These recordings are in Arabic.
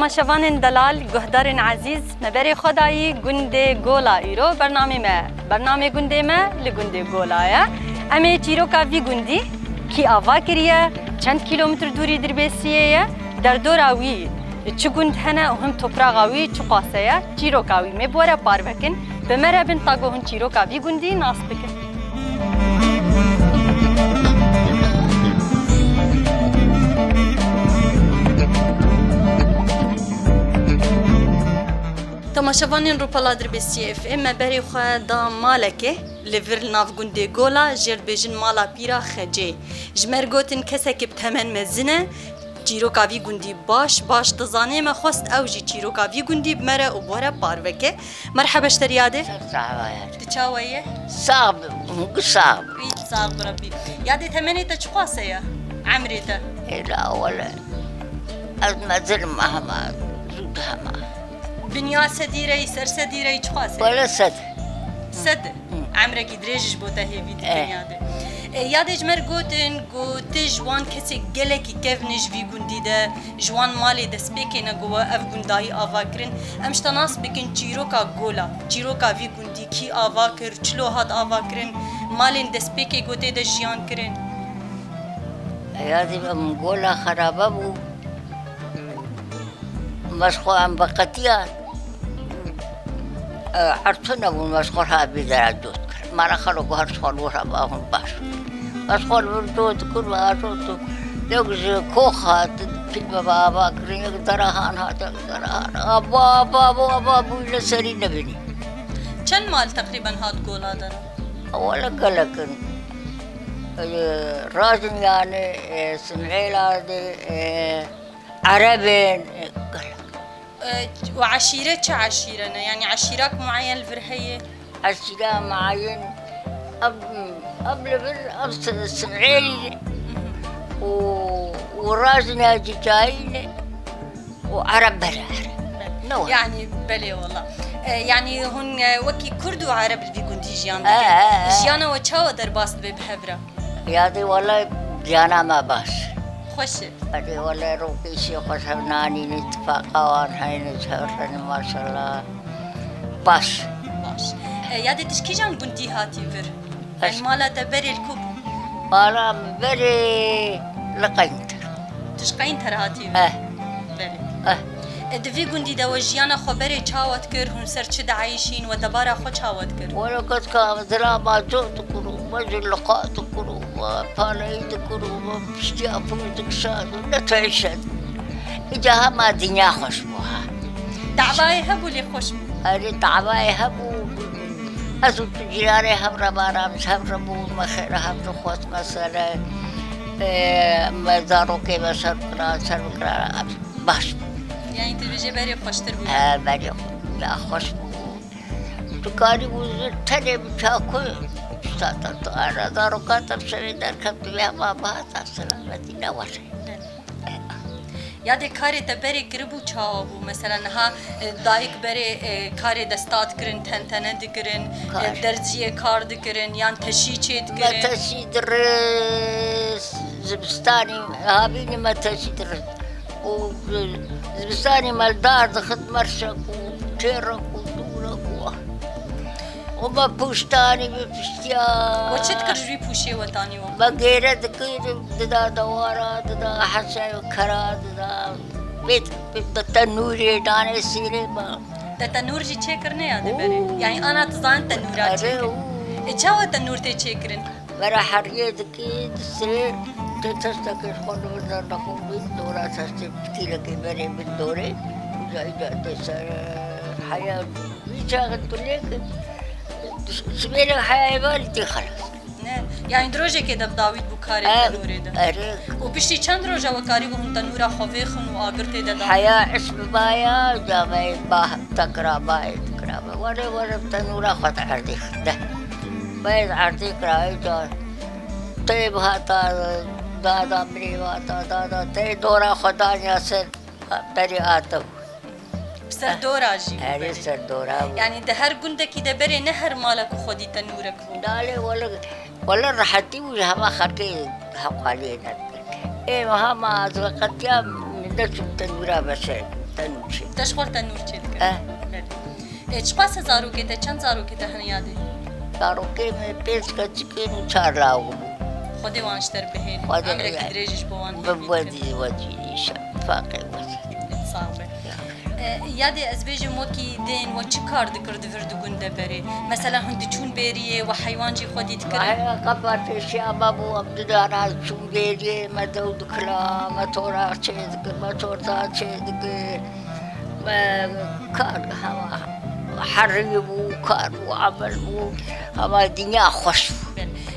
تماشاوان دلال گهدارن عزیز مبری خدایی گنده گولا ایرو برنامه گنده ما لگنده گولایه امی چیروکا وی گندی کی آوا کریه چند کیلومتر دوری دربسیه در دوراوی چه گند هنه هم توپراغاوی چه قاسیه چیروکاوی مبوره پار بکن به مربن تاگو هن چیروکا وی گندی ناس بکن تماشاوانین روپالا دربسیه اف ام بری خو دا مالکه لور ناف گنده گولا جرد بجن مالا پیرا خجه جمر گوتن کسک بتمن مزنه چیروکاوی گندی باش دزانه ما خواست اوجی چیروکاوی گندی بمره و بوره باروکه مرحبا اشتریاده تچاویه صعب صعب صعب ربي يادي تمني تشقاسه يا عمريته لا ولا المزل مهما زودها ما بنيا سديره سر سديره تشقاسه ولا سد عمرك دريجش بوته هي فيديو ياده ياده جمر گوت جوان کسی گلکی کفنش وی گندی ده جوان مالی ده سپیکینه گوه اف گندایی آوا کرن امش تناس بکن چیروکا وی گندی کی آوا کر چلو هات آوا کرن مالین ده سپیکی گوته ده جیان کرن یادی گولا خرابه بو مسخو ام بقتیان عرصنا بو مسخور ها بیدر دوت کرن مارا خلو گو هر سخور ورها باهم باش مسخور بردوت کن و آشوتو یکش کوخات فیلم بابا کرن یک درهان هات درهان آبا بویل سری نبینی چند مال تقریبا هات گولا داره؟ اولا گلکن رازن يعني سمعيلة عربين وعشيرة چه عشيرة يعني عشيرك معين الفرهية عشيرة معين قبل سمعيلي ورازن هاجي جايين وعرب بلا عرب يعني بلي والله يعني هن وكي كرد وعرب اللي بيكون دي جيان جيانا وچاو در باست ببهبرا يادي والله جانا ما باش خوش ادي والله روكي شي خوش ناني نتفاقوان هاي نشهرن ما شاء الله باش يادي تشكي جان بنتي هاتي فر يعني مالا تبري الكوب مالا بري لقينتر تشقينتر هاتي بلي دوی گندی دو جیانا خبری چاوت کر هن سر چه دعایشین و دبارا خود چاوت کر ولا قد كان دراما جوت كرو مجل لقاء كرو وفانيد كرو وبشتيافو دكشاد ولا تعيشت إجاها ما دنيا خشبوها تعباي هبو لي خشبو هذه تعباي هبو أزو تجيراني همرا بارامس همرا بود مخيرا همرا خوات مسألة مزارو كي بسر كرا باش يعني تبجي بري خوشتر بود بري لا خوش بود دكاني بود تاني بچاكو استاتر انا دارو كاتب شوي در كنت بها ما بات السلامتي نواشي يادي كاري تبري كربو چاو بو مثلا ها دايك بري كاري دستات كرن تنتنه دكرن درجيه كار دكرن يان تشي چيت كرن ما تشي درس زبستاني هابيني ما تشي درس وزبستاني مالدار دخد مرشق وتيرك ودولك وما بوشتاني ببشتيان وچت كرجوي بوشي وطاني و بغيره دكير ددا دوارا ددا حسا وكرا ددا بيت تنوري دانه سيري با تنور جي چه کرنے یاد بره يعني انا تزان تنورات چه چاو تنور ته چه کرن برا حريه دكي سير تستكش خلو بدنا نقوم بالدورة تستكتير كبيرة بالدورة جاي تسر حياة بيشاغل تلك سمير حياة بالتي خلاص يعني دروجه كده بداويد بكاري تنوري ده وبشتي چند روجه وكاري بهم تنورا خوفيخن واغرتي ده حياة اسم بايا جامعي باه تقرا ورا تنورا خط عردي ده بايد عردي كراي جا طيب هاتا دادا دادا تي دورا خدا نياسر بري آتو سر دورا جي هري سر دورا يعني ده هر گندكي ده بري نهر مالك وخدي تنورك دالي ولا راحتي وجهما خركي حق علينا ايه مهما زقتيا من درس تنورا بس تنوشي تشخور تنور چی دکن؟ اه چه پاس زاروکی ته چند زاروکی ته هنیادی؟ زاروکی من 5 کچکین و 4 لاغو خودی وانشتر بهینی خودی امرک يعني. دریجش بوان بودي وجهي فاقي وجهي صعبه یادی از بیجم وکی دین و چی کار دکرد ورد گنده بری مثلا هندی چون بریه و حیوان جی خودی تکره وهي قبر في شباب وعبد ناس شو بيجي ما دود كلا ما تورا شيدك ما تورا شيدك ما كان هوا حربوا كان وعملوا هما الدنيا خوش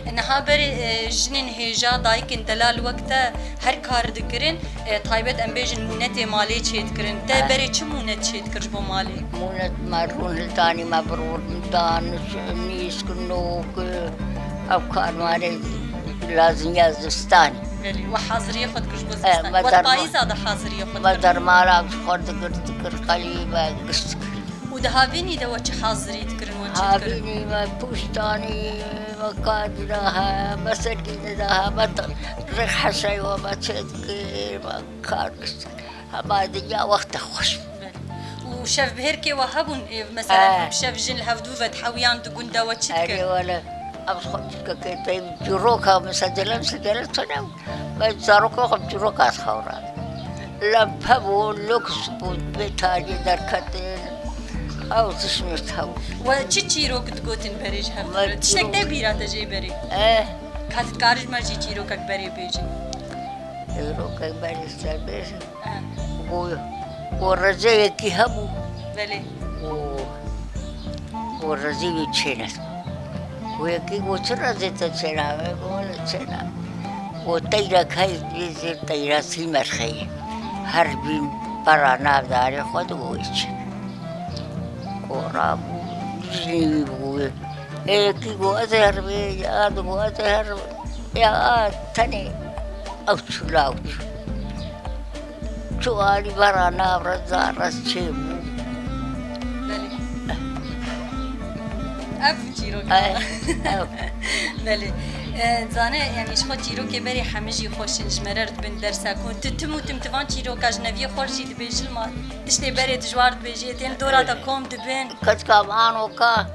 انها بری جنین هجا دایکن دلال وقتا هر کار دکرین طایبت ام بیجن مونت مالی چی دکرین تا بری چه مونت چی دکرش با مالی مونت مرون الثاني مبرور دان نيس كنوك افكار مالي لازم يزستاني و حاضری خود کرش اه، بزنستان و مدر- پایی زاده حاضری خود بدر مالا خرد قرد قليبا قصك و ده هاوینی ده و چه حاضری دکرین و چه دکرین هابيني ما بوشتاني مقادرها مسكينها ما ريحة شيء وما تذكر ما كان هما دنيا وقت خوش و شف بهر که و هبون مثلا اه. شف جن الهفدو و تحویان دو گنده و چه أري دکرین ولا أبغى كيف جروكا مسجلة تنام بس جروكا خب جروكا خورا لبهو لوكس بتاعي دركتين أو تسمت هو و چه چیرو کد گوتن بریج ما هفته تشتک ده چیرو. بیرات جی بری کات کارج مرجی چیرو کک بری بیجی جروكا باريس بس ورزايا كي هبو بله ورزايا تشينات ويكي وترزايا تشينا ولا تشينا وطيرة كاي بيزي طيرة سيمر خي هربين برانا داري خد ويش وراب جيبو ايكي وازهر بي ياد وازهر يا تاني اوتشلاوت شوالي برانا برزا رسيبو بله اف چیرو بله زانه یعنی شما چیرو که بری همه جی خوشنج مررد بن درسا کن تتمو تمتوان چیرو کاج نوی خورشی دبیجل ما تشتی بری دجوار دبیجی تین دورا تا کوم دبین كتكا مانو كا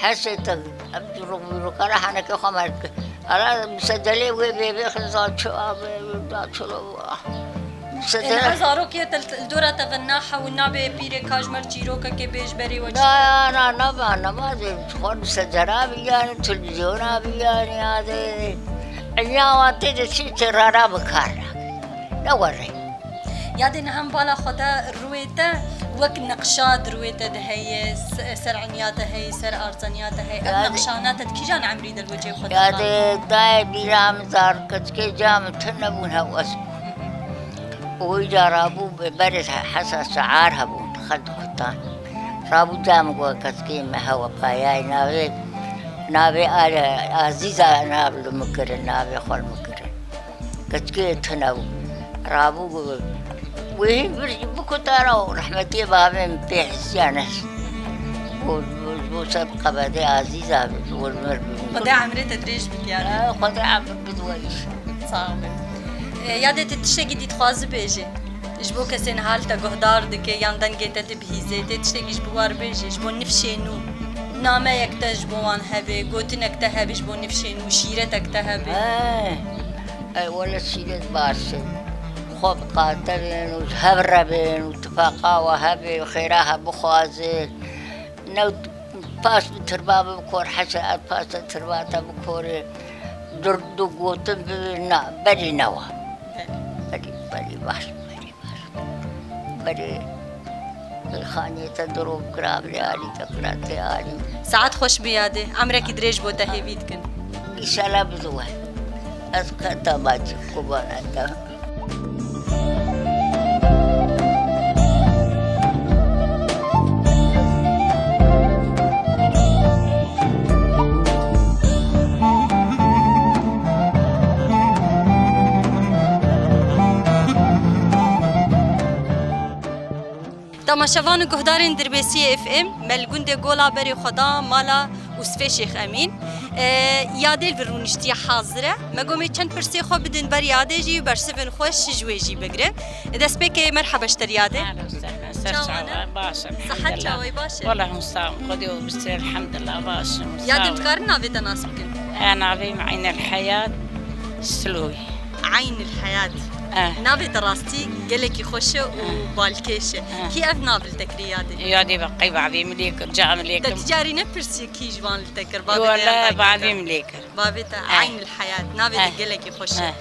حسيت أبدو ركنا حنا كخمرك أنا مسدلي وبيبي خزان شو أبي شلو این مسدلي هزارو که تل دورا تا وناحه و نابه پیره کاج مر چیرو که بیج بری و لا أنا ما زي خون مسدرا بياني تلفزيون بياني هذا اليوم تدري ترى بكارنا لا وري یاد این هم بالا خدا رویتا وک نقشات رویتا دهی سرعنیات هی سر ارزانیات هی یاد- نقشانات کیجان عمری دل وجه خدا هذا داي بيرام زار كتكي جام تنبون هواس ويجارابو ببرد حساس عارهبو خد خطان رابو جام قوة كتكي ما هو باياي نابي آل عزيزة نابي المكرن نابي خال مكرن كتكي تنبو رابو وهي برجي بكو تارو رحمتي بابين بيحسيانس وصدقة بدي عزيزة والمربي خدا عمری تدریج بکیاره خد عم بدويش صعبه یادت تشتگی دیت خوازه بیجه جبو کسین حال تا گهدار دکه یاندن گیتا تبهیزه تشتگیش بوار بیجه جبو نفشینو نامه یکتا جبوان هبه گوتن اکتا هبه جبو نفشینو شیرت اکتا هبه اي ولا سيدة باسل خب قاتلين وهبربين واتفاقا وهبي وخيراها بخوازي نو باس بترباب بكور حساء باس ترباتا بكوري دردو قوتن بنا بدي نوا بدي باش بدي الخانية تدروب كراب ليالي تقرات ليالي ساعات خوش بیاده عمرك دریج بو تهیوید کن إسالة بدوه أذكر تباتي كوبانا تماشاوان و گهدارین دربیسی اف ام ملگوند گولا بری خدا مالا وصفه شیخ امین یادل برونشتی حاضره مگومی چند پرسی خو بدن بر یاده جی و بر سفن خوش جوی جی بگره دست بک مرحبا اشتر یاده چاوانه باشم صحت چاوی باشه والله مستام خدي وبستر الحمد لله باشم یادم کارن ناوی تناسب کن انا في معين الحياة سلوي عین الحیات ناوی دراستی گلکی خوشه و بالکشه کی اف ناول تکری یاده يادي بقي بعضي مليك جاء مليك تجاری نپرسی کی جوان تکر ولا بعضي مليك بابی تا عین الحیات ناوی گلکی خوشه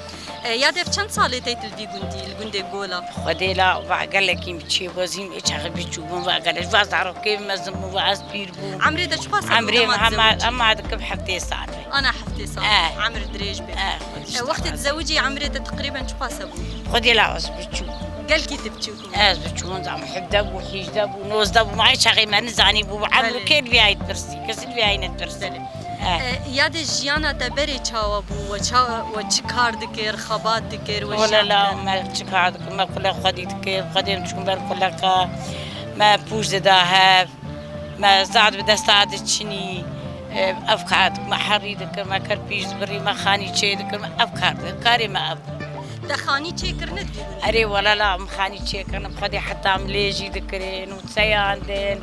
یاد اف چند سالی تیتل وی گوندی الگونده گولا خدي لا قال لك يمشي وزيم ايش بيشوفون قال لك باز عرف كيف مزم وباز بيربو عمري ده شو فاصل عمري ما عندك بحفتي صار انا حفتي صار عمر دريج بي وقت تزوجي عمري ده تقريبا شو فاصل خدي لا بس بتشوف قال كي تبتشوفوا بتشوفون زعما حب دب وحيج دب ونوز دب ومعي شغي ما نزاني بو عمرو كيف بياي ترسي كسر بياي نترسي یاد جیانا تبری چاوا بو و چی کار دکر خبات دکر ولا لا ما تشكاد ما كل خدي دكر قديم تشكون بر كلك ما بوش داها ما زاد بدا ساعد تشني افكار ما حريدك ما كربيش بري ما خاني شيء دكر ما افكار كاري ما اب دخاني چه کرنت اري ولا لا مخاني شيء كان خدي حتى عمليجي دكرين وتسياندين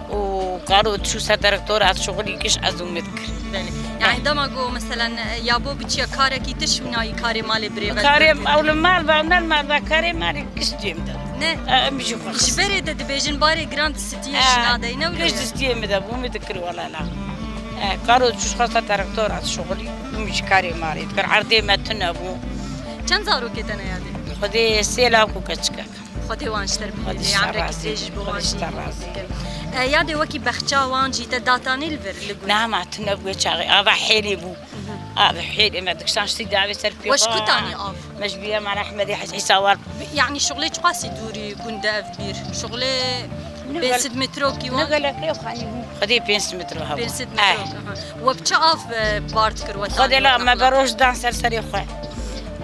وقالوا شو دكتورات شغلي كش ازوم ذكر يعني دماغو مثلا يابو بتشي كاركي تشوناي كاري مالي بريفت كاري او المال بعنا المال كاري مالي كش ديم ده نه مشوف جبري ده دبيجن باري جراند ستيشن هذا كش ديم ده مو مذكر ولا لا قالوا شو خاصة دكتورات شغلي مش كاري مالي ذكر عرضي ما تنبو كم زارو كتنا يادي خدي سيلاكو كشكا خدي وانشتر بيدي عمرك تيجي بوانشي یاد وکی بخچا وان جیت داتانی الور لگو نعم اعتنبوا شاغي ابا حيلي بو ابا حيلي ما دكشان شتي دعوه سربي واش كتاني اف مشبيه مع احمد حساوار يعني شغلي قاسي دوري كندا كبير شغلي بين مترو كي وان نقول لك يا خاني خدي بين مترو هوا بين مترو وبتشا اف بارت كروت خدي لا ما بروش دانسر سري خويا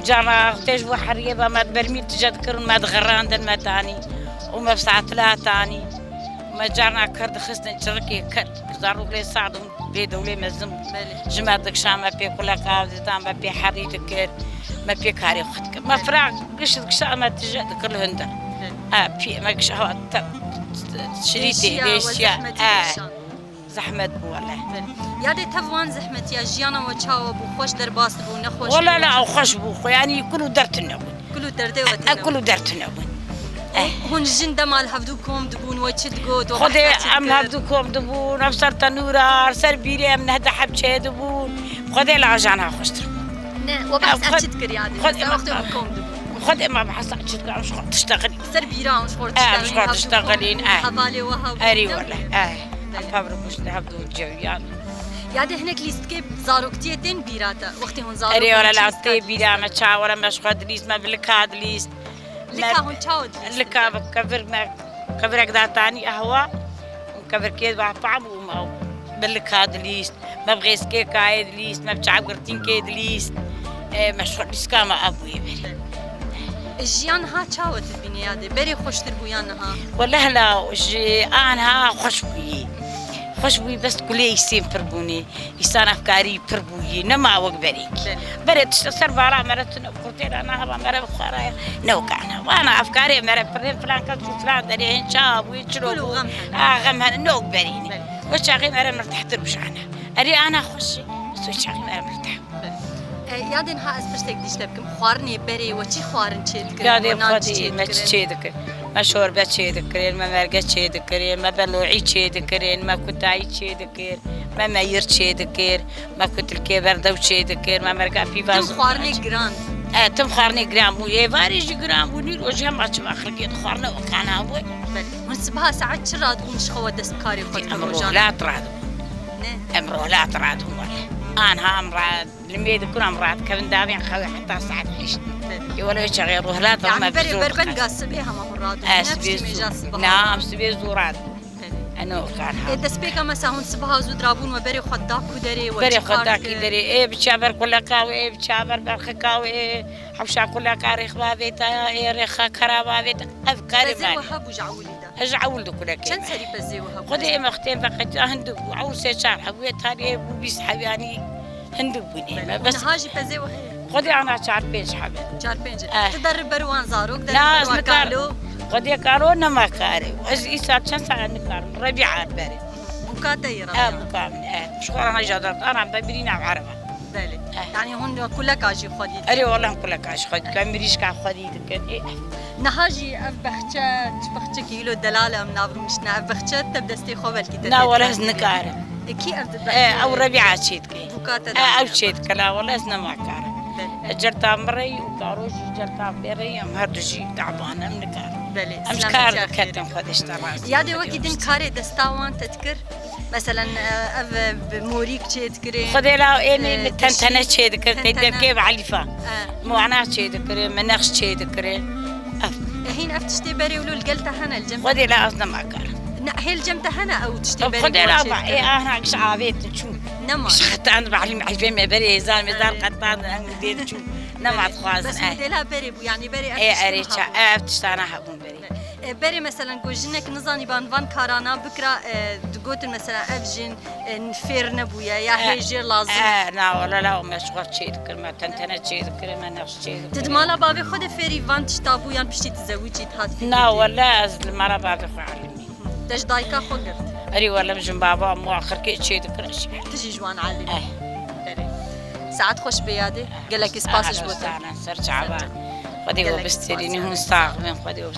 جانا تيج وحريه ما برمي تذكر ما تغراند ما تاني وما بساعه لا تاني ما جارنا كرد خصنا نشركي كرد زارو لي صعدوا بيدو لي مزم جمادك شام ما بي كل قاعد تام ما بي حريتك ما بي كاري خدك ما فراق قشك شام تجد كل هند في ما قش هو شريتي ليش يا زحمة والله يادي تفوان زحمة يا جيانا وتشاو ابو خوش درباس بو نخوش ولا لا او خوش بو يعني كله درتنا كله دردي وتنا كله درتنا هون الجندة مال هفدوكم دبون ويتشد قود خدي عم هفدوكم دبون ابصر تنورة سر بيري من هدا حبشة دبون خدي العجانها خشتر نه وبحث أشد كريادي خدي وقتهم دبون خدي ما بحث أشد كريادي مش تشتغلي سر بيران مش خور تشتغلين حبالي وهاو أري والله أفهم مش هفدو الجويان يادي هناك ليست كيب زاروكتيتين بيراتا وقتي هون زارو أري ولا لا تي بيرا ما تشا ولا مش خد ليست ما بالكاد ليست لكا هون تشاود لكا بكبر ما كبرك دا تاني قهوة وكبر كيد بعطعم وما بالكاد ليست ما بغيس كي كايد ليست ما بتشعب قرتين كيد ليست مشغول ليست كاما أبوي بري الجيان ها تشاود البنيادي بري خوش تربويانها والله لا أنا خوشبوي بس كلي يسيم بربوني يسان أفكاري بربوي نما وقبريك بريت تصير بارا مرتنا بقولتين أنا هبا مرة بخارا نوكعنا وأنا أفكاري مرة برين فلان كذا فلان دري إن شاب ويشربوا غمها نوك بريني وشاغي مرة مرتاح تربشعنا أري أنا خوشي بس وشاغي مرة مرتاح يادين ها أسبرتك ديش تبكم خوارني بري وشي خوارن شيء يادين خدي ما تشي ذكر ما شوربة شيء ذكرين ما مرقة شيء ذكرين ما بلوعي شيء ذكرين ما كتاي شيء ذكر ما ماير شيء ذكر ما كنت الكبر دو شيء ذكر ما مرقة في باز تم خوارني جراند تم خوارني جرام ويفارج جرام ونير وجه ما تشوف آخر كده خوارنا وكان أبوي ونسبها ساعات شراد ونشخوا دست كاري خد أمره لا تراد أمره لا تراد أنا أمراد لميد كل أمراد كفن دابين خوي حتى ساعات عشت ولا يشغل روح يعني بربن قاس بيها ما مراد نعم سبيز زورات أنا كان دسبيكا مثلا هون سبها زود رابون وبري خداك ودري بري خداك ودري إيه بتشابر كل كاوي إيه بتشابر برخكاوي إيه حوشا كل كاريخ بابيتا إيه ريخا كرابابيتا أفكاري مالي وهاب وجعولي ده أجعول ده كل كلام شن سري بزي وهاب خدي مختين بقيت هندو عوسة شار حبيت هذه بوبيس حبياني هندو بني بس هاجي بزي وهاب خدي أنا شار بيج حبيت شار بيج تدرب بروان زاروك لا اسمكار خدي كارو نما كاري از إيسا چند ساعة نكارم ربيع بري بوكاتي ربيع بكامل شغل أنا جادرت أنا ببرينا بعربة بله يعني هون كلها كاجي خديد أري والله كلها كاش خد كان مريش كا خديد كان إيه نهاجي اف بخچه كيلو دلاله من نابرو مشنا اف بخچه تبدستي خوبل كي نا ولا نكارم كي اف أو ربيعة شيت كي بوكاتا أو شيت كلا ولا ما كارم جرتا مري وكاروش جرتا بري أم هردجي تعبانة من كارم بله أمش كار كتم خدش تراس يادي وقت دين كاري دستاوان تذكر مثلا اف بموريك تذكرين خدي لا إني تنتنا شيء ذكر تدب كيف عليفا مو أنا شيء ذكر مناخ شيء ذكر هين اف تشتي بري ولو القلتة هنا الجنب خدي لا أصلا ما كارم هي الجمتة هنا او تشتي بري خدي لا با إيه أنا عكس عابيت تشوف نما مش حتى أنا بعلم عجبي ما بري زال مزال قطان أنا دير تشوف نما تخواز بس بديلها بري يعني بري إيه أريتشا أفتشتانا حبون بري بري مثلا جوجنك نزاني بان كارانا بكرة تقول مثلا افجن نفير نبويا يا هيجي لازم لا ولا لا مشغول شيء ذكر ما تنتنا شيء ذكر ما نفس شيء تدمالا بابي خد فيري فان تشتابو يعني بشتي تزوجي تهات في لا ولا أزل مرة بعد علمي داش دايكا خقرت أري ولا بجن بابا مو آخر كي شيء ذكر شيء تجي جوان علمي ساعات خوش بيادي قال لك اسباسش بوتا أنا سرت عبان خدي هو بستريني هون صاغ من خدي هو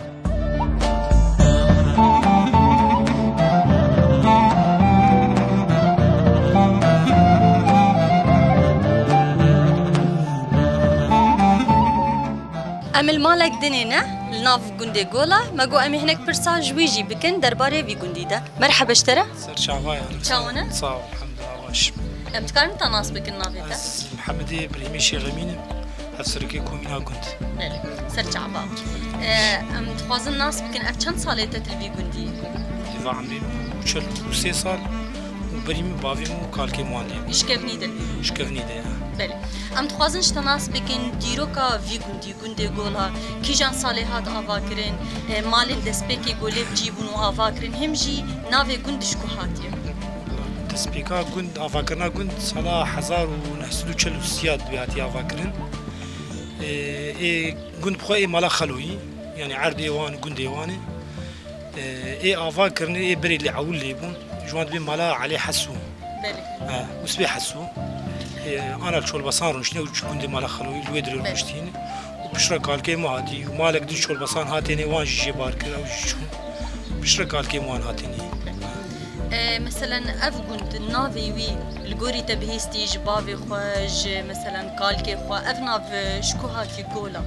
امل مالك دنينا الناف قندي قولا ما قو امي هناك برساج ويجي بكن درباري في قندي ده مرحبا اشترى سر شعبايا شاونا صاو الحمد لله واش امتكارن تناس بكن نافي ده محمدي بريمي شيغمين افسركي كومينا كنت سر شعبا ام تخواز الناس بكن اف چند سالي تتلفي قندي دفاع عمري وشل وسي سال وبريمي بافيمو كالكي مواني اشكفني دل اشكفني ده بله ام تخوازن شتناس بکن دیروکا وی گوندی گونده گولا کی جان صالحات آوا کرن مال دسپیکی گوله بجیبون و آوا کرن هم جی ناوی گوندش کو هاتیه تسبيكا كنت افاكرنا كنت صلاة 1900 سياد بياتي افاكرن كنت بخوي مالا خلوي يعني عرض ايوان كنت ايواني افاكرن بري اللي عول ليبون جوان بين مالا عليه حسو بله وسبي حسو انا الشول بصان رشني وكنت مالا خلوي الويدر المشتين وبشرا كالكي ما هاتي ومالك دي شول بصان هاتيني وان جي بارك او شو بشرا كالكي وان هاتيني مثلا اف گوند ناوی وی الگوری تبهیستی جبابی خوش مثلا کالکی خو اف ناو شکو هاتی گولا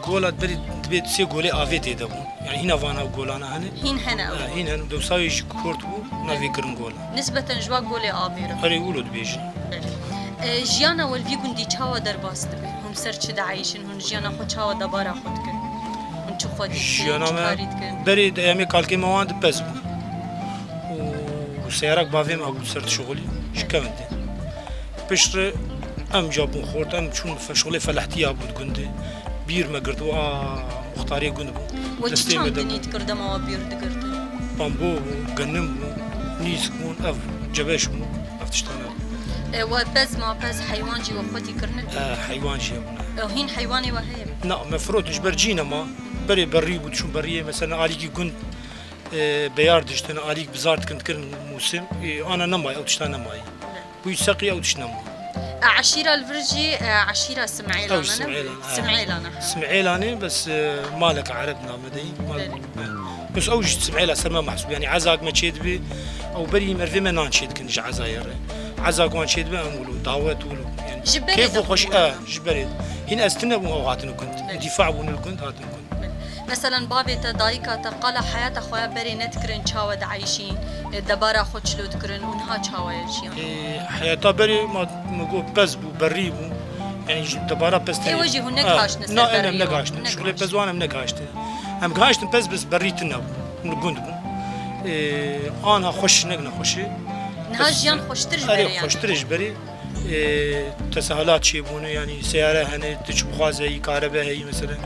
جولا تبي سي جولي افيتي دابو يعني هنا فانا جولانا هنا هنا هنا دوساوي كورتو نافي كرن جولا نسبة جوا گولی آبیره هري ولد بيجي جیانا والوی گوندی چاوا در باست به هم سر چه دعیشن هم جیانا خود چاوا دبارا خود کن هم چه خودی جیانا ما بري ايامي كالكي مواد بس وسيارك بافيم ابو سرت شغلي شكمنت بشر ام جابون خورت ام شون شغلي فلحتي ابو گوندي بير ما قرتو مختاري گوند بو دستي دنيت كرده ما بير دقرت بامبو غنم نيسكون اف جباشمو افتشتنا وبز ما بز حيوان جي وخوتي كرنت حيوان جي هين حيواني وهي لا مفروض جبرجينا ما بري بري بود شون بريه مثلا عليكي كنت بيار دشتنا عليك بزارت كنت كرن موسم انا نماي او تشتنا نماي بو يسقي او تشنما عشيرة الفرجي عشيرة سمعيلانة سمعيلانة بس مالك عربنا مدي بس اوج سمعيلة سما محسوب يعني عزاق ما تشيد بي او بري مرفي ما نانشيد كنج عزاير عزاق وان تشيد بي امولو دعوات ولو يعني كيف خوش جبريد هنا استنى بو هاتن كنت دفاع بون كنت هاتن كنت مثلا بابي تدايكا تقال حياة خويا بري نتكرن شاو دعيشين دبارا خود شلو تكرن ونها شاو يجي حياة بري ما مقول بس بو بري بو يعني دبارا بس اي وجه هناك هاش نسال لا انا منقاشت شغل بس وانا منقاشت ام قاشت بس بريتنا من الجند بو انا خوش نقنا خوشي نهاجيان خوشترج بري يعني خوشترج بري تسهيلات شيبونه يعني سياره هنا تشبه خازي كهرباء هي مثلا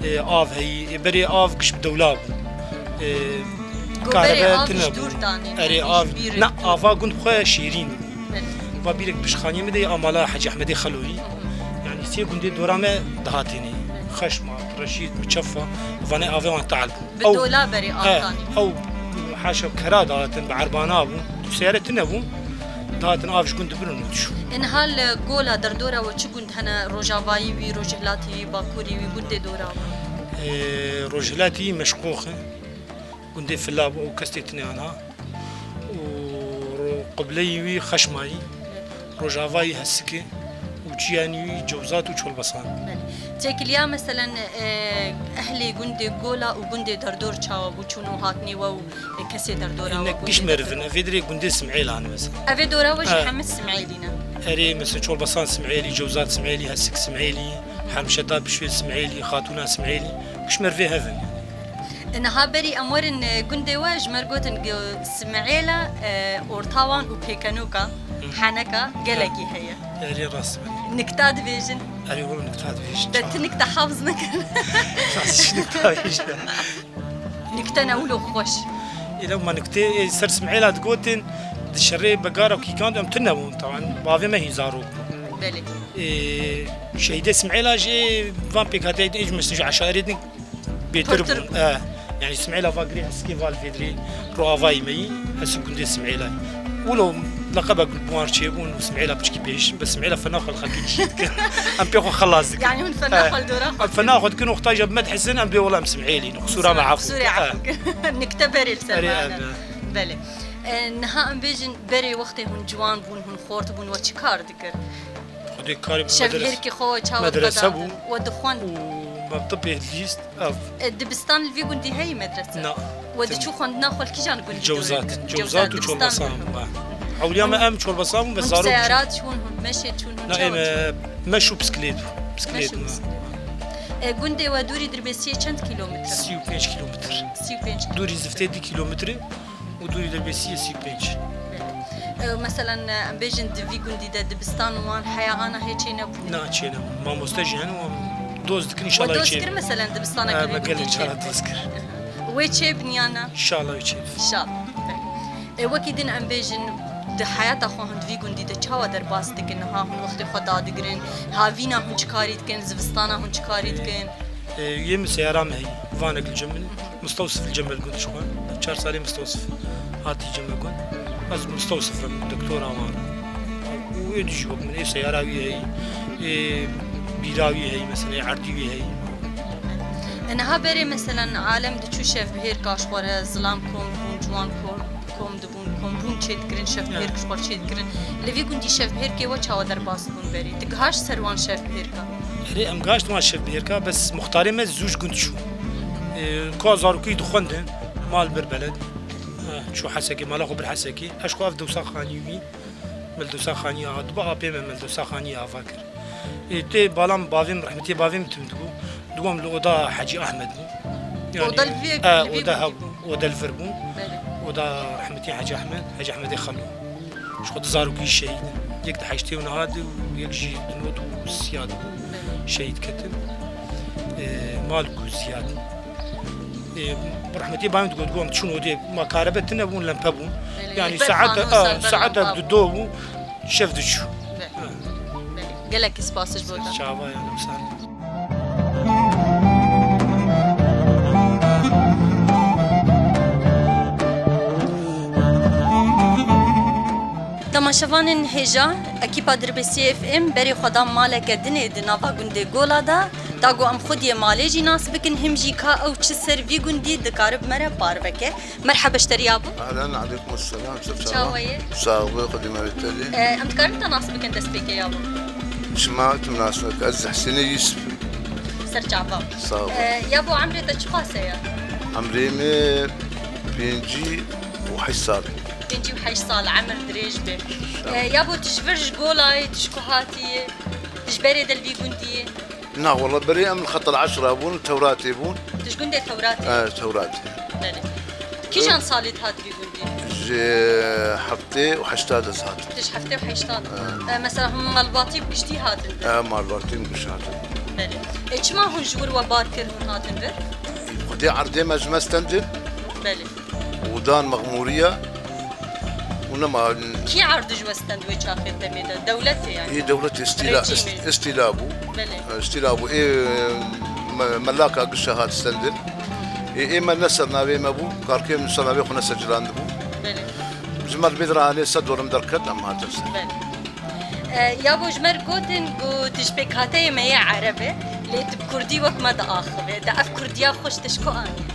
آف هي بري آف كش بدولاب كهرباء تنب أري آف لا آفا كنت بخويا شيرين وبيرك بشخاني مدي أمالا حاج أحمدي خلوي يعني سي كنت دورامة دهاتيني خشمة رشيد متشفى فاني افيون تعلبو بالدولا بري آتاني او حاشا كرا داتن بعربانابو سيارتنا بو داتن افش كنت برنوتشو إن هال جولا دردورا وشو قند هنا روجافاي وي روجهلاتي وي باكوري وي قند دورا رجلاتي مشقوخة كنت في اللاب او كستيتني انا وقبلي خشماي رجافاي هسكي وجياني جوزات وشولبسان تيكليا مثلا أهلي قندي جولا وقندي دردور تشاو بوشونو هاتني و كسي دردورا انك كيش مرفنا فيدري كنت سمعيلة انا مثلا أفي دورا وجه حمس سمعيلينا اري مثلا شولبسان سمعيلي جوزات سمعيلي هسك سمعيلي حمشتات بشوي سمعيلي خاتونا سمعيلي كيش مرفي هذن إنها بري أمورن قندي واج مرقوتن سمعيلا أورتاوان وبيكانوكا حنكا جلقي هي اري راس نكتاد فيجن اري والله نكتاد فيش دتنك تحافظ نكر نكتنا ولو خوش إلا ما نكتي سر سمعيلة تقولن الشري بقارة وكي كانت أم تنبون طبعا بافي ما هي زارو بلي شهيدة سمعيلة جي فان بيكاتي إيج مسنج عشائريتني بيتربون يعني سمعيلة فاقري هسكيفال فيدري رو أفاي مي هسو كنت سمعيلة ولو لقبك بوارشي بون سمعيلة بشكي بيش بس سمعيلة فناخ الخلقي شيت أم بيخو خلاص يعني من فناخ الدورة فناخ كنو اختاج بمدحسن أم بي والله مسمعيلي نخسورة مع عفو سوري عفوك نكتبري السلمانة بلي نها ام بيجن بري وقتي هون جوان بون هون خورت بون وچی کار دکر خدي كاري شفير كي خو تشاو مدرسة بو ودخون ومطبي ليست دبستان الفي قندي هي مدرسة نا ودي شو خون ناخل كي جان قندي جوزات وشولبسام أولياء ما أم شولبسام بس زارو سيارات شون هون مشيت شون هون لا مشوا بسكليت قندي ودوري دربسية چند كيلومتر 35 كيلومتر 35 دوري زفتي 10 كيلومتر ودوري دربسية 35 مثلا ام بيجن دفي قندي دبستان وان حياة أنا هيك نبو نا تشينا ما مستجهن ودوز دكن إن شاء الله ودوز يشيل كر مثلا دبستان ما قندي قال إن شاء الله تذكر ويتشي بنيانا إن شاء الله يشيل إن شاء الله وكي دين ام بيجن د حياة خو هند في قندي د چاوا در باس دکن ها هون وقت خدا دگرن هاوینا هون چکاری دکن زوستانا هون چکاری دکن يم سيارة هي فانك الجمل مستوصف الجمل قلت شكون 4 سالي مستوصف هاتي جمل قلت بس مستوصف دكتور أمان ويدي جواب من سيارة هي بيراوي هي مثلا عردي هي انها بري مثلا عالم دچو شف بهير كاشوره ظلام كوم جوان كوم دبون كوم بون چيت كرين شف بهير كشور چيت كرين لوي گوندي شف بهير كي و چاوا در باس بون بري دغاش سروان شف بهير كا هري ام قاشت ما شف بهير بس مختاري ما زوج قلت شو كازاروكي دخندن مال بربلد شو حسكي مال اخو بالحسكي اشكو اف دوسا خانيوي مل دوسا خاني عاد بقى بي مل دوسا خاني افاكر تي بالام بافيم رحمتي بافيم تمدو دوام لودا حاجي احمد يعني ودا الفيك ودا الفربون ودا رحمتي حاجي احمد يخلو شو قد زاروكي الشهيد يك حاجتي ونهاد ويك جي دنوت وسياد شهيد كتب مالكو زياد برحمتي بايم تقول شنو دي ما كهربتنا بون لمبابون يعني ساعات بدو شفت شو قالك سباسج بودا شعبا يا مسان تماشاوان هجا اكيبا دربسي اف ام بري خدام مالك دني دنافا گوندي گولا دا تاگو ام خودی مالجی ناس بکن هم جی کا او چه سروی گوندی دکارب مرا پاروکه مرحبا اشتریابو اهلا عليكم السلام شاويه صاوي خدمه التالي ام تكارب ناس بكن دسبيكي يابو سمعت مناسبة أز حسين يوسف سرجعبا صاوي يابو عمري تشخاصه يا عمري بينجي وحصال بينجي وحيصال عمر دريج به يابو تشفرج قولاي تشكوهاتي تجبري دلبي جندي لا والله بريئة من خط العشرة بون توراتي بون تشجندي توراتي توراتي بله كيشان صالت هاد بيجندي جي حفتي وحشتاد هاد تش حفتي وحشتاد مثلا هم مالباطي بقشتي هادن مالباطي بقشتي بله ايش ما هون جور وباركر هون هادن بر خدي عردي مجمستندل بله ودان مغمورية ونما كي عرض جوستند ويشاخي تميدا دولتي يعني هي دولة استيلابو بله استيلابو ملاكا قشة هات السندل إما نسر نابي مبو كاركيم نسر نابي خو نسر جلان دبو جمال بدراني صدور مدركت أم هات السندل يا بو جمر قوتن قو تشبك هاتي ميا عربي ليت بكردي وك مدى آخر دا أف كرديا خوش تشكو آني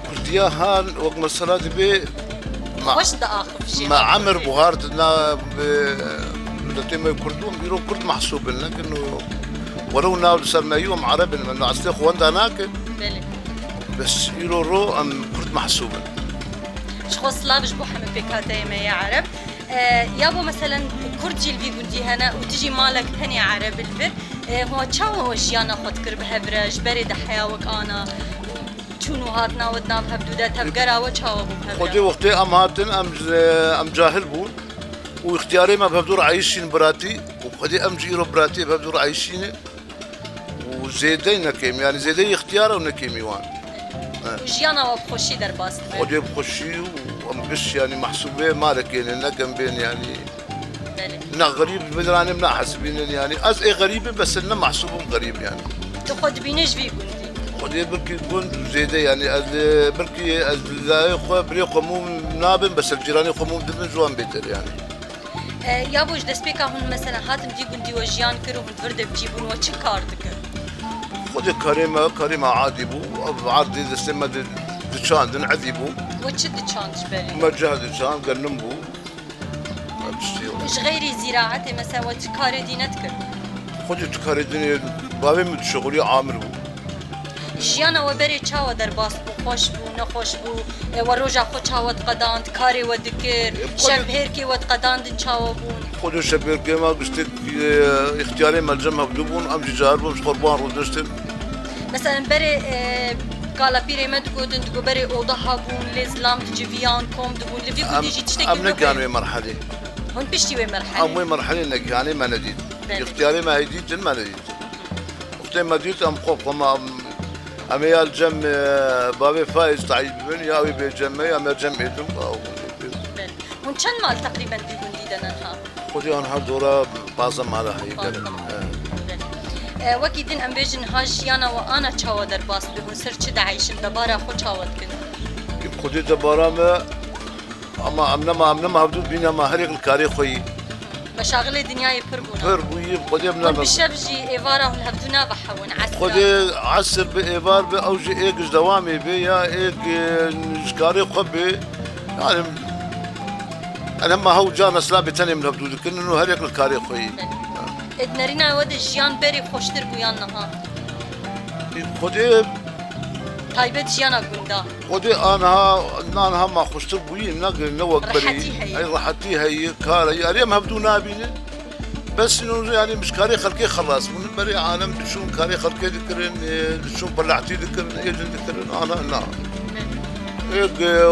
كرديا هان وقت مسألة بي خوش دا آخر مع عمر بوهارتنا لتيم كردون بيرو كرد محسوب لنا إنه ولو ناول سمايوم عربي من أصلي خوان داناك بس يرو رو أم كرد محسوب شخص سلاف جبو حمد بكاتي ميا عرب يابو مثلا كردجي الفي قندي هنا وتجي مالك تاني عرب الفر هو تشاو جيانا خود كرب هبرج بريد حياوك أنا شنو هاتنا ودنا بهبدودا تفقرا وتشاو بو خدي وقتي أم هاتن أم جاهل بون واختياري ما بهبدور عايشين براتي وخدي أم جيرو براتي بهبدور عايشين وزيدين نكيم يعني زيدين اختياره ونكيم يوان وجيانا وبخشي درباست خدي بخشي وأم قش يعني محسوبة مالك يعني نقم بين يعني نا غريب بدراني منا حسبين يعني أز إيه غريبة بس إننا محسوبهم غريب يعني تاخد بينش في قندي خدي بركي كون زيدة يعني بركي لا يخو بريقو مو نابن بس الجيراني قموم دبن جوان بيتر يعني يا بوش دسبيكا هون مثلا هاتم دي قندي وجيان كرو من فرد بجيبون وچه كار دكر خدي كريمة عادي بو عادي دستما دشان دن عادي بو وچه دچانش بالي مرجع دشان قرنم بو وش غيري زراعتي مثلا وچه كار دينت كر خدي تكاري دنيا بابي متشغلي عامر بو جيانا وبري چاو درباس بو خوش بو نخوش بو وروجا خو چاوت قداند كاري ودكر شب هيركي ود قداند چاو بون خدي شبير كيما قصتك اختياري ملجمها بدوبون ام جار بو مش قربان رودشتن مثلا بري قالا بيري ما تقودن تقو بري اوضاها بون لزلام تجيفيان كوم دبون لفي كنت يجي تشتكي ام نقانوي مرحلة هون بشتي وي مرحلة ام وي مرحلة نقاني ما نديد اختياري ما هيديد جن ما نديد وقتين ما ديت ام خوف أميال جم بابي فايز تعيد بن ياوي بجمع أميال جم إدم أو من كم مال تقريبا تقول لي دناها خدي أنا هالدورة بعضم على هاي وكيدن أم بيجن هاجيانا وأنا تشاودر باس بهون سرچ دعيشن دبارة خو تشاود كن خدي دبارة ما أمنا هبدو بينا ما هريق الكاري خوي مشاغل الدنيا يبربونا بربوي خدي أمنا بشبجي إيفارا هون هبدونا بحون عسر خدي عسر بإيفار بأوجي إيجز دوامي بي يا إيج نشكاري خبي يعني أنا ما هو جانا سلابي تاني من هبدو لكن إنه هريق الكاري خوي ادنرينا ود جيان بري خوشتر بويان نها خدي تايبت جيانا قندا خدي أنا ما خوشتر بوي نوق بري أي راحتي هي كاري اليوم هبدو نابين بس إنه يعني مش كاري خلقي خلاص من بري عالم شو كاري خلقي ذكرن شو بلعتي ذكرن إيجن ذكرن أنا لا إيج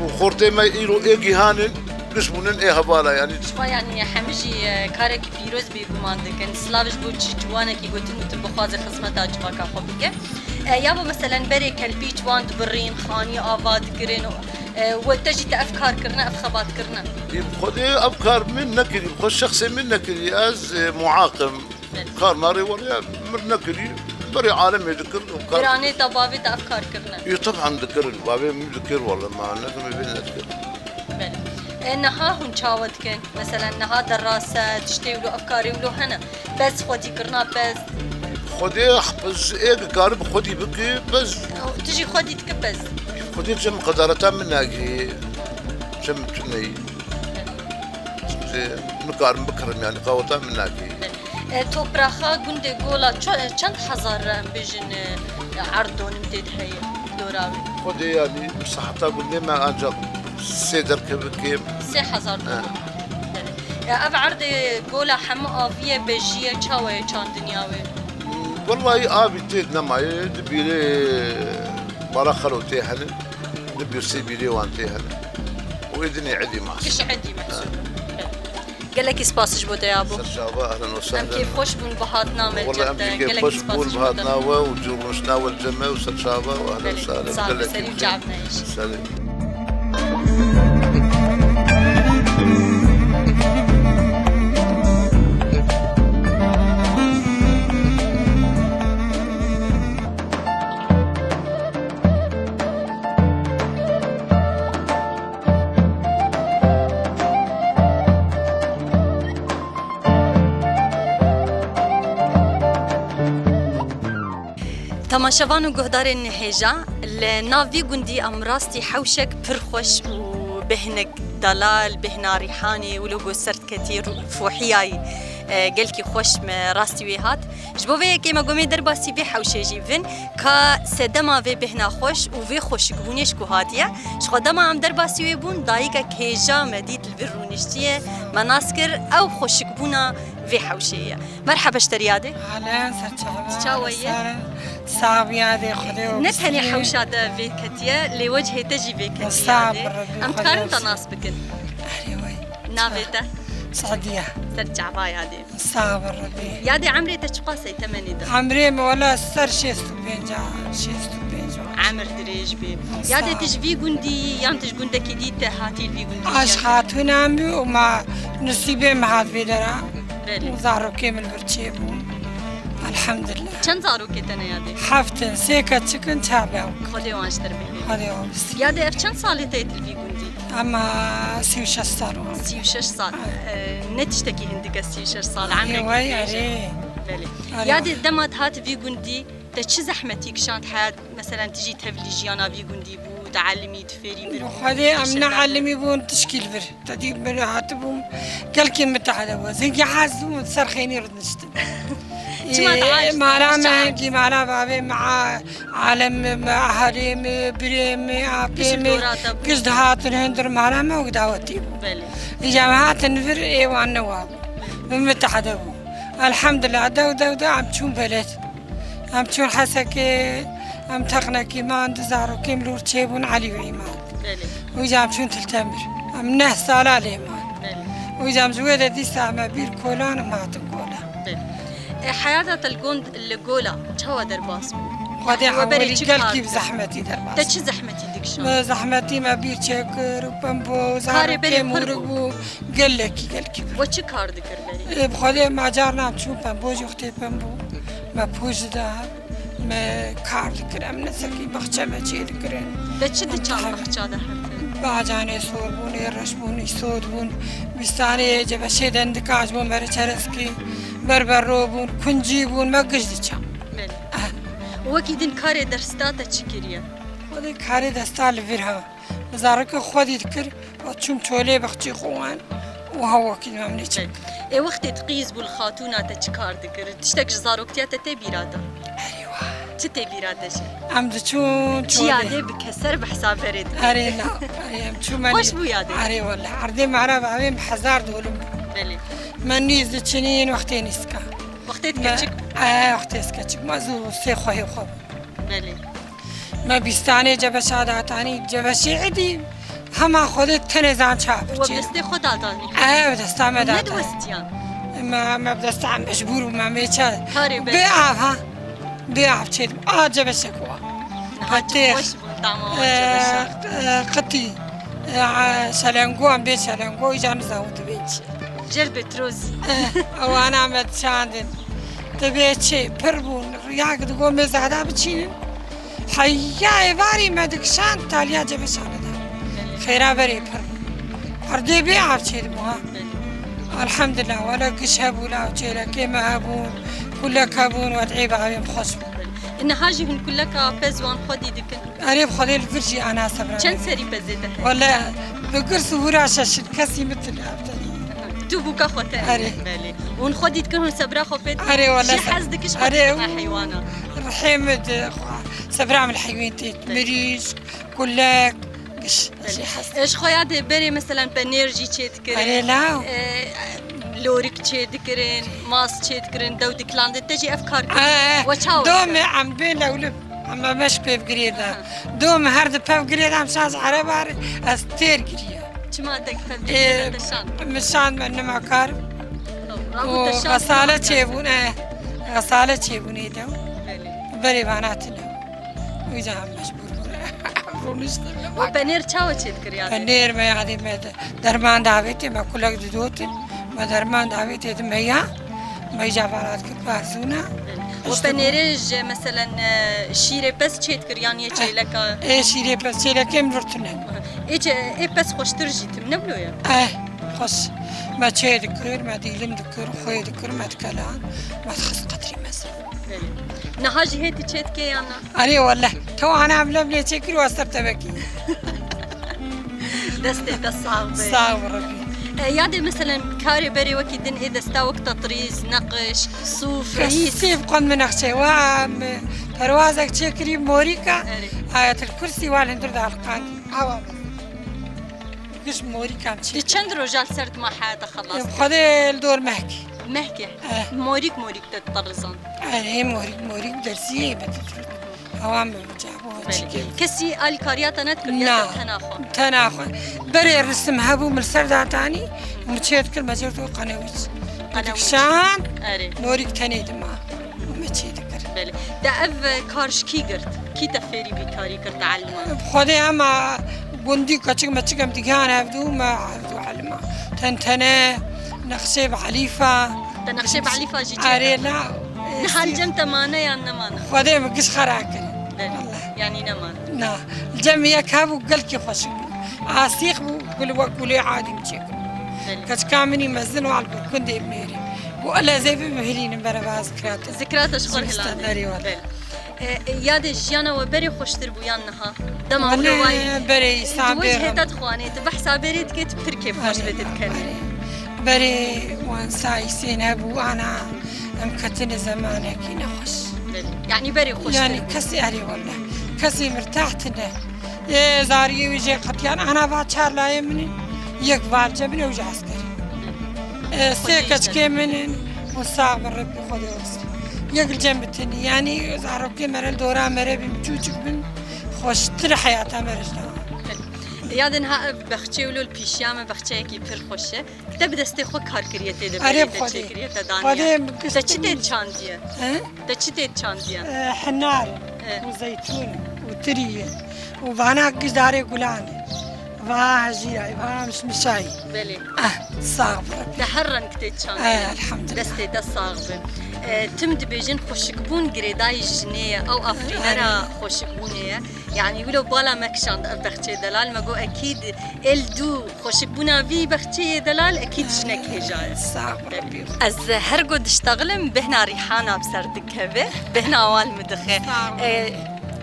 وخورتي ما يلو إيجي هانن نسبونن إيه هبالا يعني شوي يعني حمجي كارك بيروز بيقومان دكن سلاوش بو جوانا كي قلتن وتبخواز خدمة أجوا كحبك يابو مثلا بري كلبي جوان دبرين خاني آباد كرين وتجي تأفكار كرنا أفخبات كرنا خدي أفكار من نكري خش شخصي من نكري أز معاقم أفكار ماري ولا من نكري بري عالم يذكر أفكار براني طبابي تأفكار كرنا إيه طبعا ذكر بابي مذكر والله ما نقدر بين نذكر نها هون شاود كن مثلا نها دراسة تشتي ولو أفكاري ولو هنا بس خدي كرنا بس خدي بس إيه قارب خدي بكي بس تجي خدي تكبس خدي جم قدرتها من هاي جم تني نقارن بكرم يعني قوتها من هاي توبراخا قندي قولا چند حزار بيجن عرضون مديد هي دوراوي خدي يعني صحتها قندي ما أنجل سيدر كيم 3000 دولار أب عرض قولا حمو آفية بجية چاوي چان دنياوي والله آبي تيد نماي دبيلي براخلو تيهن دبير سيبيلي وان تيهن وإذني عدي محسن كش عدي محسن قال لك سباسش بودا يا ابو سرشابا اهلا وسهلا ام كيف خوش بون بهاتنا من والله ام كيف خوش بون بهاتنا وجوبنا والجمع وسرشابا واهلا وسهلا قال لك سليم جعبنا ايش سليم تماشاوان و گهدارên nihêja li nav vî gundî em rastî hewşek pir xweş û bêhnek delal bêhna rîhanê û li got serdketî fohiyayî gelkî xweş me rastî wê hat ji bo vê yekê me gomê derbasî vê hewşê jî vin ka sedema vê bêhna xweş û vê xweşikbûnê ji ku hatiye ji xwe dema em derbasî wê bûn dayîkek hêja me dît li vê rûniştiyê me nas kir ew xweşikbûna vê hewşê ye merheba ji te riyadê أهلا سرچاوة چاوية؟ صعب يا خدي نه تنی حوشاده وی کتیه لی وجه تجی وی کتیه صعب ربي ام تکارن تناس بکن أهلا ناویته سعدية سر جعبا یادی صعب ربي یادی عمری تشقاسی تمنی ده عمري ولا سر شيستو بينجا شيستو بينجا عمر دریج بی یادی تج وی گندی یان تج گنده کی دیت هاتی وی گندی عاش خاتون عمي وما نصيبي معاد بيدرا بله وزارو كامل برتشيبو الحمد لله چند زارو که تنه یادی حفتن سيكا تشكن تابعو خودی وانشتر بی هذا هو بس یادی اف چند سالی تیت وی گندی أما سيوش الصارو 36 سال نه تشتکی هندی 36 سال عمرك أيوة عليه بله آره. یاد دمت هات وی گندی ده چه زحمتی کشاند حیات مثلا تجی تبلی جیانا وی گندی بود تعلمی تفری بر وخذي أمنا علمي بون تشكيل بر تديب من هاتبهم قال كي متعلوا زين حازم صرخيني رد نشتم شما تعايش؟ معنا تعايش؟ مهدي معنا بابي مع عالم مع هريم بريم عبيم دورات أبو. قصد هات الهندر معنا ما ودعوتي بله جامعات النفر إيه والنواب متحدوا الحمد لله دو عم تشون بلد عم تشون حسكي عم تقنكي ما عند زارو كيم لور تشيبون علي وعماد بله ويجا عم تشون تلتمر عم نهس على الإيمان بله ويجا زويدة دي ساعة بير كولان وما تقولا بله حياتها الجوند اللي جولا شو درباس غادي حولي چی قال کار كيف کرد؟ زحمتي ده درباس چه زحمتی دیگشان ما زحمتي ما بير تشكر وبامبو زارو بری كيم پر ورقو قال لك و چه کار دکر بری بخوده ما جارنا عم تشوف بامبو جوختي بامبو ما بوج ده ما كار دكرم نسكي بخشة ما شيء دكرن ده چه دی چند بخچا ده هرته باجاني صور بون يرش بون يسود بون بستاني جب شيدن دكاج بون بري چرسكي بربرو بون كنجي بون ما قجد چم بله و کی دین کار درستاته چی کریه خودي كاري دستال فيرها مزارك خودي ذكر وتشوم تولي بختي خوان وهو كده ما منيش ای وقتی تقیز بول خاتونا ته چی کار دکر تشتک جزاروکتیا ته تی بیرادا ايوه چه تی بیرادا شی عم تشون چی یاده بکسر بحساب برید اري لا اري ام شو خوش بو يادي. اري والله عردي معنا بعمين بحزار دولم بله مني زتشنين وقتين اسكا وقتی تکچک وقت اسكا ما زو سي خوي خو بله ما بيستاني جب شاداتاني جب شيعدي هما خودت تنزان شاب و بسته خدا دانی بدستا ما داتا ندوستیان ما بدستا عم مجبور وما ميشا كاري بس. بيعف ها بيعف شيء جب شكوى نهاجم خوش بون طعمه قطي شلنقو عم بيت شلنقو يجان زاوت بيت جربت روزي او انا عملت شاندن تبيت شيء بربون رياق تقول مزعدا بتشين حيا باري ما دكشان تاليا جب شاندا خيرا بري بر عردي بيعف شيء مها الحمد لله ولا قشهب ولا وجيلا كيما هبون كلها كابون وتعيب عم خشب إن هاجهن كلك بزوان خدي دكن أريب خليل فرجي أنا صبرا چند سری بزیده ولا بقرص وراشة شركسي مثل أبتني تو بوكا خوته آره. بله اون خودی دکن سبرا خوبت آره والله شي حز دکش آره. خوبت حیوانا رحيمة صبرا من الحيوان تيت مريش كلك قش شي حس ايش خويا بری مثلا بنرجي چه آره دکرین لا لوريك چه دکرین ماس چه دکرین دو دکلاند تجي افکار وچاو دوم عم بين لولب عم مش بيب قريدا دوم هرد بيب قريدا عم شاز عربار استير قريدا چما دک تبدیل دشان مشان من ما كار رابو دشان وغسالة شيبون غسالة شيبون يدو بري بناتنا ويجا عم مجبور و بنر چاو چه دکریان النير ما يعدي ما درمان دعوتي ما كلك دودوتي ما درمان دعوتي ما يجا برات كبارزونا و بنرج مثلا شیره پس چه دکریان یه چه لکا ايه شيري بس شيري كم رتنا ای پس خوشتر جیتم نبلویا خوش ما تشي ذكر ما ديلم ذكر خوي ذكر ما تكلان ما تخص قدري مثلا نهاجي هيتي تشيت كي أنا أري والله تو أنا عاملة بلي تشكري وأسترت بكي دستي دستاغ صعب ربي يادي مثلا كاري بري وكي دن إذا استوك تطريز نقش صوف ريس كيف قن من أخشي وعم پروازك تشكري موريكا آية الكرسي والهندر دا القاندي عوام قش موريكا دي چند رجال سرت ما حياتها خلاص خذي الدور محكي مهكي موريك تتطرزان أنا موريك درسية بتفرد عوام بجابوها كسي الكاريات نذكر لا تناخو تناخو بري الرسم هبو من السردة تاني ومتشيت كل ما جرتو قنويت شان أري موريك تنيد معه ومتشيت كر بله ده اف كارش كي قرت كي تفيري بكاري كرت علما بخذي أما قندي كتشك ما تشكم تجان هبدو ما هبدو علما تنتنا نخشب حليفة تنخشب عليفة جيجي أري لا نحال جمت مانا يا نمانا خذي مقش خراكل يعني نمانا نا الجميع كابو قلكي خشب عاسيخ بو قل وقولي عادي متشكل كاش كامني مزنوا على الكندي بميري ولا زي بمهلين برا ذكريات ذكريات اشغل هلال هلال ياد جيانا وبري خوشتر بويان نها دم عمره واي بري صابر وجهه تدخواني تبح صابريت كيت بتركب خوش بتتكلم بري وانساي سين ابو انا مكتن زمانك نخش يعني بري خوشتر يعني كسي اري والله كسي مرتاحت له يا زاري ويجي قتيان انا باتشار لا يمني يكبر جبني وجه عسكري سيكش كمن وصعب ربي خذي وصل يقل جنبتني يعني زعرب كمرل دورا مرة بمجوجك بن خوش تر حياتها مرجنا يادنها بخشي ولو البيشامه بخشي كي بير خوشه تبدا استخو كار كريته ده قريب خدي تشتي تشانديه تشتي تشانديه حنار وزيتون وتريه وبانا قداري قلاني هجيرة مش مشاي بلي صعب تحرن كتيتشان الحمد لله دستي تصاغب تمد بيجن خوشكبون قريداي جنية أو أفرينرا خوشكبونية يعني ولو بالا مكشان بختي دلال ما جو أكيد الدو خوشكبونا في بختي دلال أكيد جنك هجاي صعب از هرقو دشتغلم بهنا ريحانة بسردك هبه بهنا وال مدخه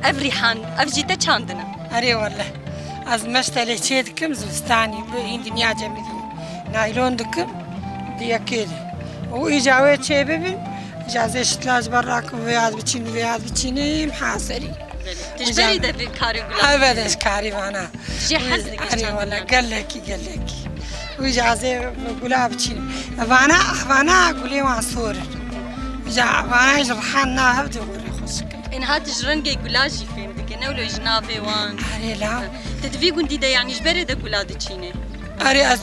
أف ريحان أف جيتا چاندنا أري والله از مشتلي تشيدكم زستاني بين دنيا جميلة نايلون دكم دي أكيد وإجازة شيء ببن إجازة شتلاج براك وياد بتشيني محاصري تجبري ده بكاري قلنا أبدا كاري معنا جي حزك أري والله قال لك وإجازة قلها بتشيني أخوانا قولي وعصور أخوانا يجرحنا هبدو قولي خشك إن هات جرنجي قلاجي فين دك نولو جنافي وان أري لا تدفي قندي ده يعني جبري ده قلاد تشيني أري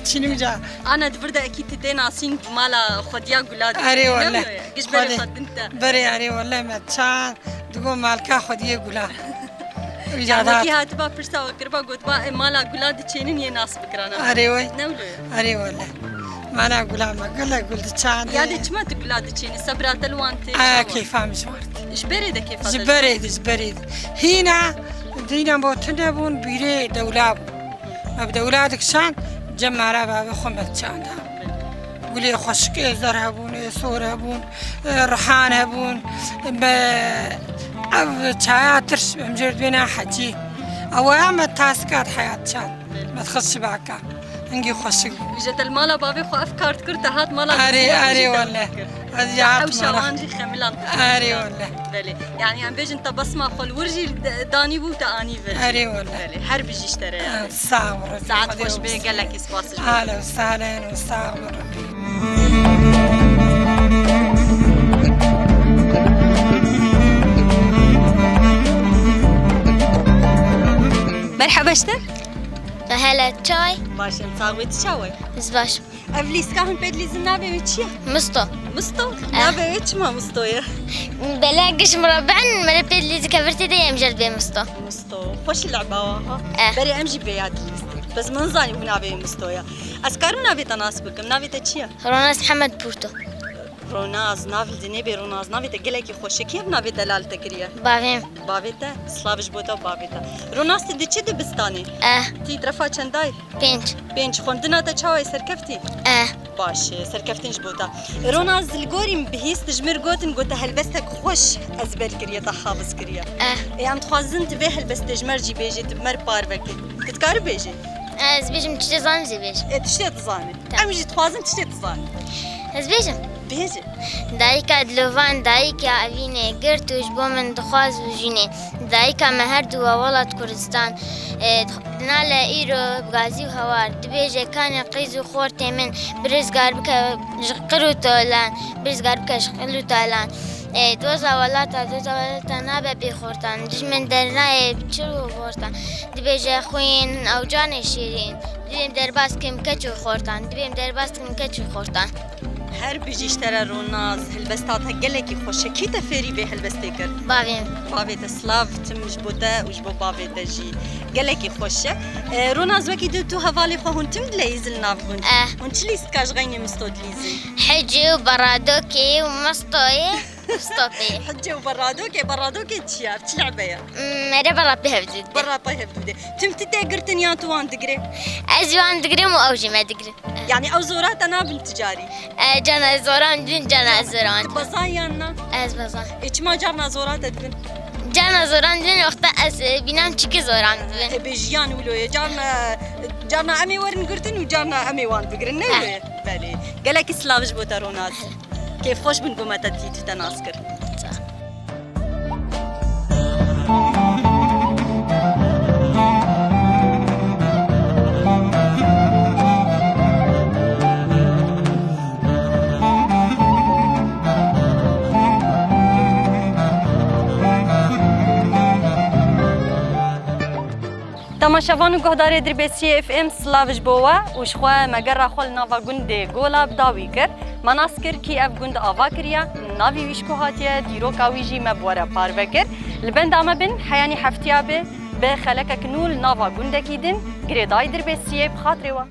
تشيني مجا أنا دبرده أكيد تدين عصين مالا خديا قلاد أري والله جبري خدنتا بري أري والله ما تشان تقول مالكا خديا قلاد وكي هاتبا برسا وقربا قدبا مالا قلاد تشينين يناس بكرانا أري وي نولو أري والله ما أنا أقول ما قال لك قلت تشان يا كما تقولاد تشيني صبرات الوانتي كيف مش وارد جبري ده كيف جبريد هنا دينا بوتنبون بيري دولاب ما بدولادك شان جمع ربع بخمت شان ولي خشك زرهبون صورهبون رحانهبون أب تشاياترش مجرد بينا حجي أو أما تاسكات حياة شان ما تخش بعكا نجي خشك جت المالا بابي خو أفكار تكرت هات مالا أري والله أو شوانجي خملان أري والله بلي يعني عم بيجي انت بسمع خل ورجي داني بوتا اني بلي أري والله بلي حرب يجي اشتري صعب ساعات خوش بيه قال لك اسباس أهلا وسهلا وصعب ربي مرحبا اشتر هلا تشاي باشه نصاوي تشاوي بس باش افليس كاهن بدلي زنابي ويتشيا مستو نابي ويتش ما مستويا بلاقش مربعا ما بدلي ذكرتي دي مجرد بي مستو خوش اللعبه ها بري امجي بياد بس من زاني نابي مستويا اسكارو نابي تناسبكم نابي تشيا روناس حمد بورتو روناز نافي دنيبي روناز نافي تقلكي خوشي كيف نافي دلال تكريه بافيتا سلاوش بوتا بافيتا روناز تدي چه دبستاني تي طرفا چندای 5 خوندنا تا چاوي سركفتي باشه سرکفتنش بودا رونا زلگوریم بهیس تجمر گوتن گوته هلبستک خوش از بل کریه تا حافظ کریه ام تخوازن تبه هلبست تجمر جی بیجی تبمر پار وکی تتکار بیجی از بیشم چی زن زی بیش تشتی تزانی ام جی تخوازن تشتی تزانی از بیشم بیجی دایکا دلوان دایکا اوینه گرتوش با من دخواز وجینه دایکا مهر دو ولات کردستان نال ایرو بغازی و هوار دبیجه کان قیز و خورت من برزگار بکه قرو تولان برزگار بکه شقلو تولان دوزا ولاتا نابه بی خورتان دجمن در نای بچرو خورتان دبیجه خوین او جان شیرین دبیم در باز کم کچو خورتان دبیم در باز کم کچو خورتان هر بیجیشتره روناز هلبستات گله کی خوشه کی تفری به هلبستی کرد بابیم باوی سلاف تمش بوده وش بو باوی دجی گله کی خوشه روناز وکی دو تو حوالی خو هون تم لیزل نافگون هون چلیست کاش غینی مستود لیزل حجي وبرادوكي ومسطوي مستوفي حجه برادوكي تشيا تلعبيا مرة برا بهبدد برا طيب بده تم تتاجرتن يا توان تقري أزوان دقري مو أوجي ما دقري يعني او زورات انا بنت تجاري جانا زوران دين جانا زوران بصايانا أز بزا ايش ما جارنا زورات دبن جانا زوران دين وقت أز بينام تشكي زوران دين بيجيان ولو جارنا امي ورن قرتن وجارنا امي وان بقرن نوي بالي قالك سلاوش بوترونات كيف خوش بنقوم تتيت تناسكر تماشاوان و گهداری دربیسی اف ام سلاوش بوا و شخوا مگر خال ناوا گنده گولا بداوی کر مناس کر کی اف گند آوا کریا ناوی ویشکو هاتیه دیرو کاویجی مبوره پار وکر لبند آما بن حیانی هفتیا به خلک کنول ناوا گنده کیدن گریدای دربیسی بخاطره و